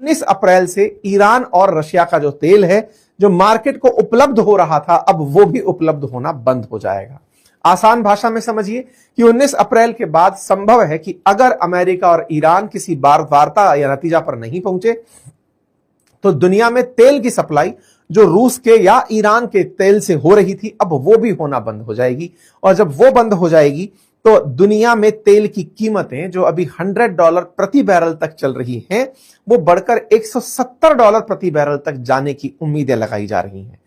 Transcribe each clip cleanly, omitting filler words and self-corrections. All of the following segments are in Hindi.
19 अप्रैल से ईरान और रशिया का जो तेल है जो मार्केट को उपलब्ध हो रहा था, अब वो भी उपलब्ध होना बंद हो जाएगा। आसान भाषा में समझिए कि 19 अप्रैल के बाद संभव है कि अगर अमेरिका और ईरान किसी वार्ता या नतीजा पर नहीं पहुंचे तो दुनिया में तेल की सप्लाई जो रूस के या ईरान के तेल से हो रही थी, अब वो भी होना बंद हो जाएगी। और जब वो बंद हो जाएगी तो दुनिया में तेल की कीमतें जो अभी $100 प्रति बैरल तक चल रही हैं, वो बढ़कर $170 प्रति बैरल तक जाने की उम्मीदें लगाई जा रही हैं।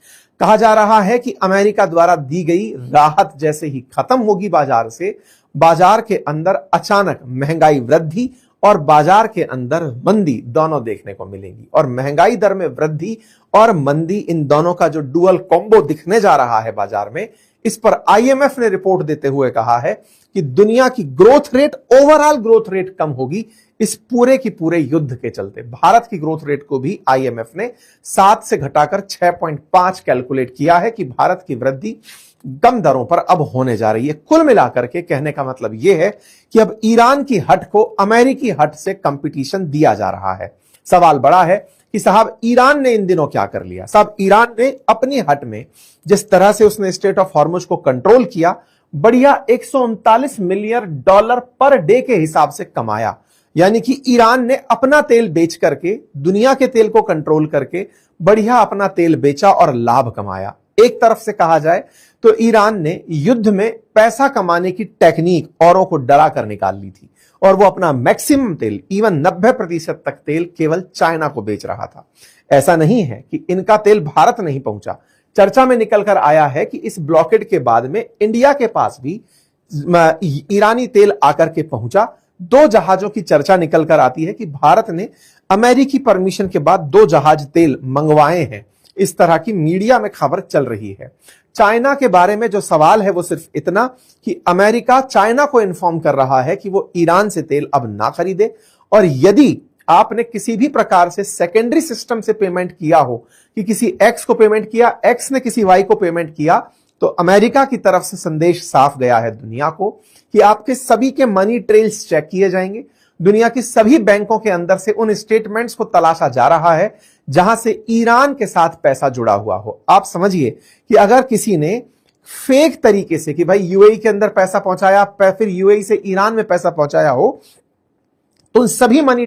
कहा जा रहा है कि अमेरिका द्वारा दी गई राहत जैसे ही खत्म होगी बाजार से, बाजार के अंदर अचानक महंगाई वृद्धि और बाजार के अंदर मंदी दोनों देखने को मिलेगी। और महंगाई दर में वृद्धि और मंदी, इन दोनों का जो डुअल कॉम्बो दिखने जा रहा है बाजार में, इस पर आईएमएफ ने रिपोर्ट देते हुए कहा है कि दुनिया की growth rate, overall growth rate कम होगी इस पूरे की पूरे युद्ध के चलते। भारत की ग्रोथ रेट को भी आईएमएफ ने 7 से घटाकर 6.5 कैलकुलेट किया है कि भारत की वृद्धि कम दरों पर अब होने जा रही है। कुल मिलाकर के कहने का मतलब यह है कि अब ईरान की हट को अमेरिकी हट से कंपटीशन दिया जा रहा है। सवाल बड़ा है कि साहब ईरान ने इन दिनों क्या कर लिया। साहब ईरान ने अपनी हट में जिस तरह से उसने स्ट्रेट ऑफ हॉर्मुज को कंट्रोल किया, बढ़िया $139 मिलियन पर डे के हिसाब से कमाया। यानी कि ईरान ने अपना तेल बेच करके, दुनिया के तेल को कंट्रोल करके बढ़िया अपना तेल बेचा और लाभ कमाया। एक तरफ से कहा जाए तो ईरान ने युद्ध में पैसा कमाने की टेक्निक औरों को डरा कर निकाल ली थी और वो अपना मैक्सिमम तेल, इवन 90% तक तेल केवल चाइना को बेच रहा था। ऐसा नहीं है कि इनका तेल भारत नहीं पहुंचा। चर्चा में निकलकर आया है कि इस ब्लॉकेड के बाद में इंडिया के पास भी ईरानी तेल आकर के पहुंचा। 2 जहाजों की चर्चा निकलकर आती है कि भारत ने अमेरिकी परमिशन के बाद 2 जहाज तेल मंगवाए हैं। इस तरह की मीडिया में खबर चल रही है। चाइना के बारे में जो सवाल है वो सिर्फ इतना कि अमेरिका चाइना को इन्फॉर्म कर रहा है कि वो ईरान से तेल अब ना खरीदे, और यदि आपने किसी भी प्रकार से सेकेंडरी सिस्टम से पेमेंट किया हो, कि किसी एक्स को पेमेंट किया, एक्स ने किसी वाई को पेमेंट किया, तो अमेरिका की तरफ से संदेश साफ गया है दुनिया को कि आपके सभी के मनी ट्रेल्स चेक किए जाएंगे। दुनिया की सभी बैंकों के अंदर से उन स्टेटमेंट्स को तलाशा जा रहा है जहां से ईरान के साथ पैसा जुड़ा हुआ हो। आप समझिए कि अगर किसी ने फेक तरीके से कि भाई यूएई के अंदर पैसा पहुंचाया, फिर यूएई से ईरान में पैसा पहुंचाया हो, तो उन सभी मनी